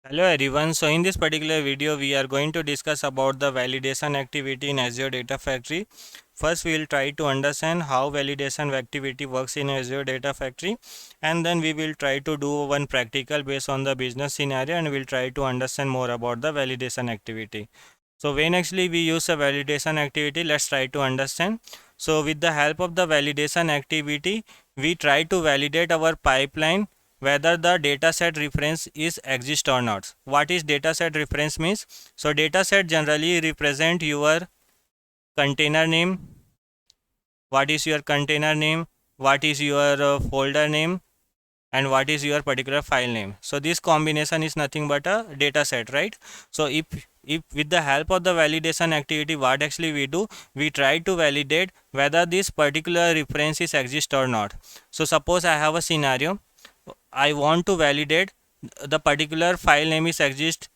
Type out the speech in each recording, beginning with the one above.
Hello everyone. So in this particular video we are going to discuss about the validation activity in Azure Data Factory. First we will try to understand how validation activity works in Azure Data Factory, and then we will try to do one practical based on the business scenario, and we'll try to understand more about the validation activity. So when actually we use a validation activity, let's try to understand. So with the help of the validation activity, we try to validate our pipeline whether the dataset reference is exist or not. What is dataset reference means? So dataset generally represent your container name. What is your container name? What is your folder name? And what is your particular file name? So this combination is nothing but a data set, right? So if with the help of the validation activity, what actually we do, we try to validate whether this particular references exist or not. So suppose I have a scenario, I want to validate the particular file name is exist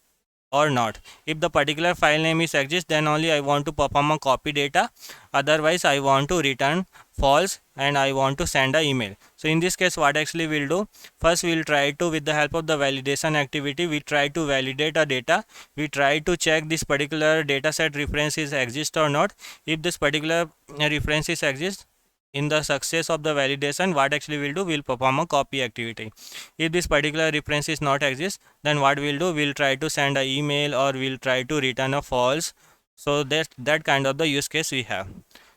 or not. If the particular file name is exist, then only I want to perform a copy data, otherwise I want to return false and I want to send a email. So in this case what actually we'll do, first we'll try to, with the help of the validation activity, we try to validate a data. We try to check this particular data set references exist or not. If this particular references exist, in the success of the validation, what actually we'll do, we'll perform a copy activity. If this particular reference is not exist, then what we'll do, we'll try to send an email or we'll try to return a false. So that kind of the use case we have.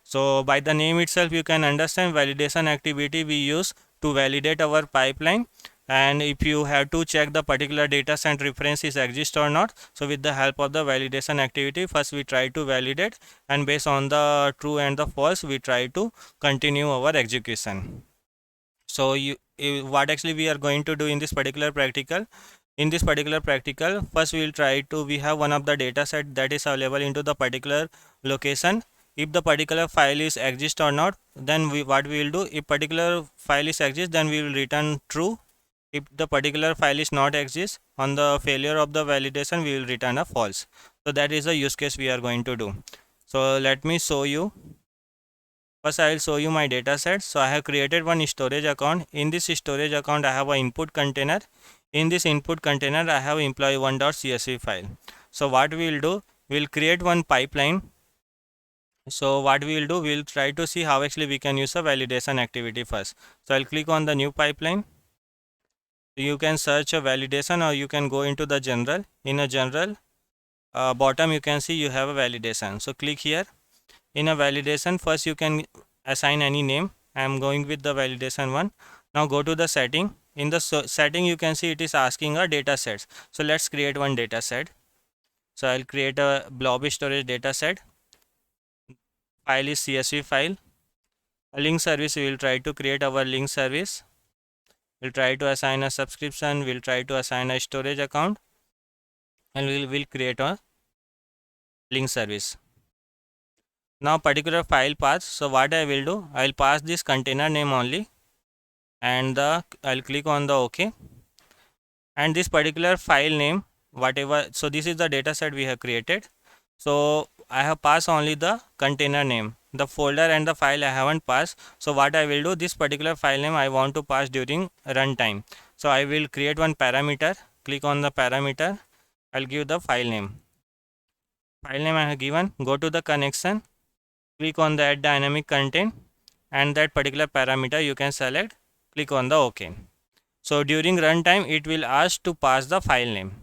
So by the name itself you can understand validation activity we use to validate our pipeline. And if you have to check the particular data set references exist or not, so with the help of the validation activity, first we try to validate, and based on the true and the false we try to continue our execution. So what actually we are going to do in this particular practical, first we will try to, we have one of the data set that is available into the particular location. If the particular file is exist or not, then what we will do, if particular file is exist, then we will return true. If the particular file is not exist, on the failure of the validation we will return a false. So that is the use case we are going to do. So let me show you. First I will show you my data set. So I have created one storage account. In this storage account I have an input container. In this input container I have employee1.csv file. So what we will do, we will create one pipeline. So what we will do, we will try to see how actually we can use a validation activity first. So I'll click on the new pipeline. You can search a validation or you can go into the general. In a general bottom you can see you have a validation. So click here. In a validation, first you can assign any name. I am going with the validation one. Now go to the setting. In the setting you can see it is asking a data set. So let's create one data set. So I'll create a blob storage data set. File is CSV file. A link service, we will try to create our link service. We'll try to assign a subscription. We'll try to assign a storage account, and we'll create a link service. Now particular file path, so what I will do, I will pass this container name only, and I'll click on the OK, and this particular file name whatever, so this is the data set we have created. So I have passed only the container name, the folder and the file I haven't passed. So what I will do, this particular file name I want to pass during runtime. So I will create one parameter, click on the parameter, I'll give the file name. File name I have given, go to the connection, click on the add dynamic content, and that particular parameter you can select, click on the OK. So during runtime it will ask to pass the file name.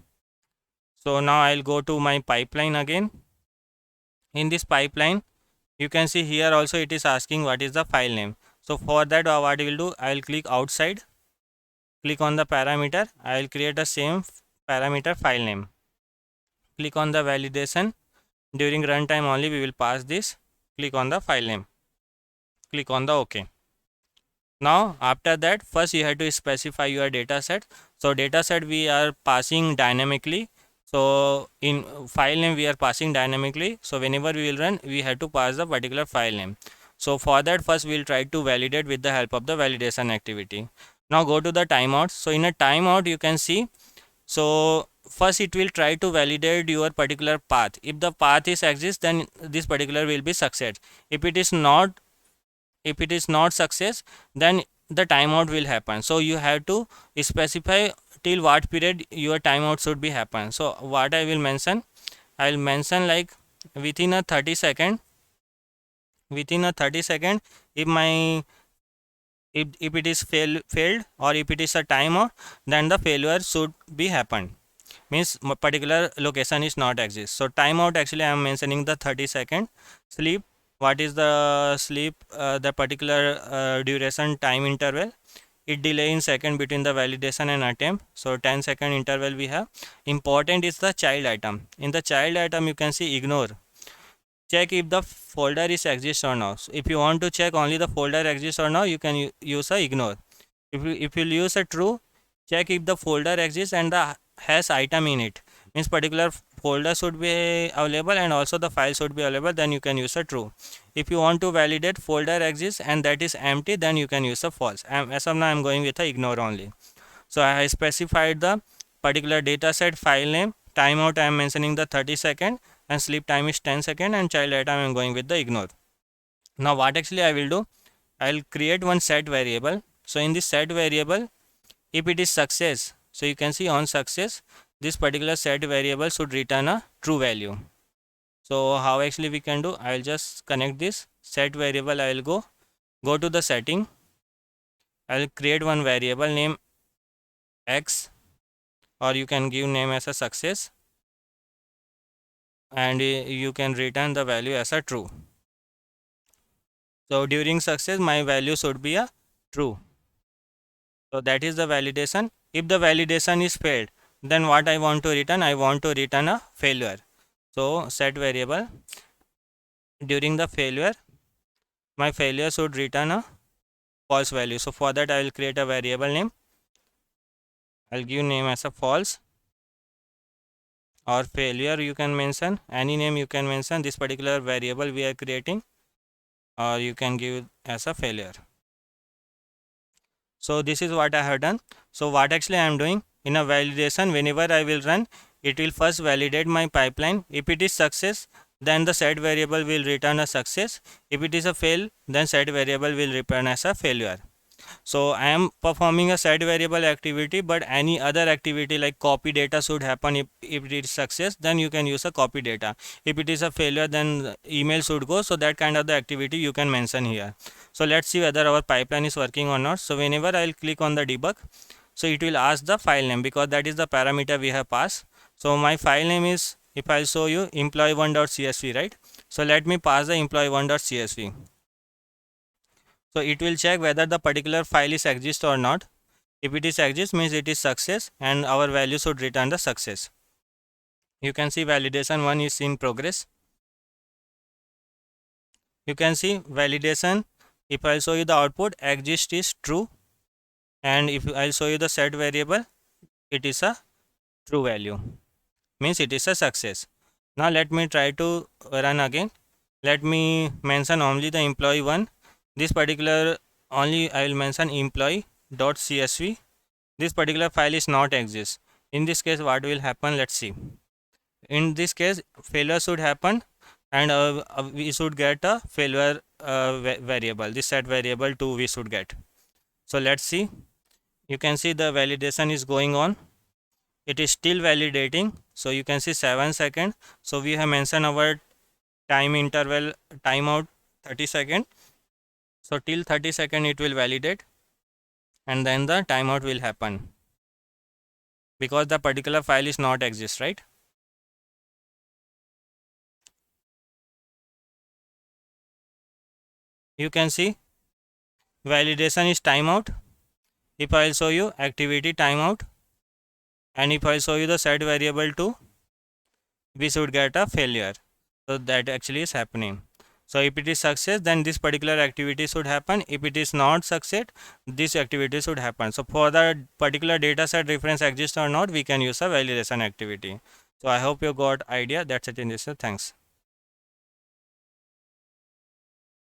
So now I'll go to my pipeline again. In this pipeline you can see here also it is asking what is the file name. So for that what I will do, I will click outside, click on the parameter, I will create the same parameter file name, click on the validation. During runtime only we will pass this, click on the file name, click on the OK. Now after that, first you have to specify your data set. So data set we are passing dynamically. So in file name we are passing dynamically. So whenever we will run, we have to pass the particular file name. So for that, first we will try to validate with the help of the validation activity. Now go to the timeout. So in a timeout you can see, so first it will try to validate your particular path. If the path is exist, then this particular will be success. If it is not success, then the timeout will happen. So you have to specify till what period your timeout should be happen. So what I will mention, I will mention like within a 30 second, if my if it is failed or if it is a timeout, then the failure should be happened, means particular location is not exist. So timeout, actually I am mentioning the 30 second. Sleep, what is the sleep, the particular duration time interval, it delay in second between the validation and attempt. So 10-second interval we have. Important is the child item. In the child item you can see ignore, check if the folder is exist or not. So if you want to check only the folder exists or not, you can use a ignore. If you use a true, check if the folder exists and the has item in it, means particular folder should be available and also the file should be available, then you can use a true. If you want to validate folder exists and that is empty, then you can use a false. As of now I am going with a ignore only. So I specified the particular dataset file name, timeout I am mentioning the 30 second, and sleep time is 10 second, and child item I am going with the ignore. Now what actually I will do, I will create one set variable. So in this set variable, if it is success, so you can see on success, this particular set variable should return a true value. So how actually we can do, I will just connect this set variable. I will go to the setting, I will create one variable name x, or you can give name as a success, and you can return the value as a true. So during success my value should be a true. So that is the validation. If the validation is failed, then what I want to return, I want to return a failure. So set variable, during the failure my failure should return a false value. So for that I will create a variable name, I'll give name as a false, or failure you can mention, any name you can mention. This particular variable we are creating, or you can give as a failure. So this is what I have done. So what actually I am doing, in a validation, whenever I will run, it will first validate my pipeline. If it is success, then the set variable will return a success. If it is a fail, then set variable will return as a failure. So I am performing a set variable activity, but any other activity like copy data should happen. If it is success, then you can use a copy data. If it is a failure, then email should go. So that kind of the activity you can mention here. So let's see whether our pipeline is working or not. So whenever I will click on the debug, so it will ask the file name, because that is the parameter we have passed. So my file name is, if I will show you, employee1.csv, right? So let me pass the employee1.csv. So it will check whether the particular file is exist or not. If it is exist, means it is success, and our value should return the success. You can see validation 1 is in progress. You can see validation. If I show you the output, exist is true, and if I show you the set variable, it is a true value, means it is a success. Now let me try to run again. Let me mention only the employee1. This particular only I will mention employee.csv. This particular file is not exist. In this case what will happen, let's see. In this case failure should happen, and we should get a failure variable. This set variable 2 we should get. So let's see. You can see the validation is going on. It is still validating. So you can see 7 seconds. So we have mentioned our time interval, timeout 30 seconds. So till 30 seconds it will validate, and then the timeout will happen, because the particular file is not exist, right? You can see validation is timeout. If I will show you activity timeout, and if I show you the set variable 2, we should get a failure. So that actually is happening. So if it is success, then this particular activity should happen. If it is not success, this activity should happen. So for the particular data set reference exists or not, we can use a validation activity. So I hope you got idea. That's it in this. Thanks.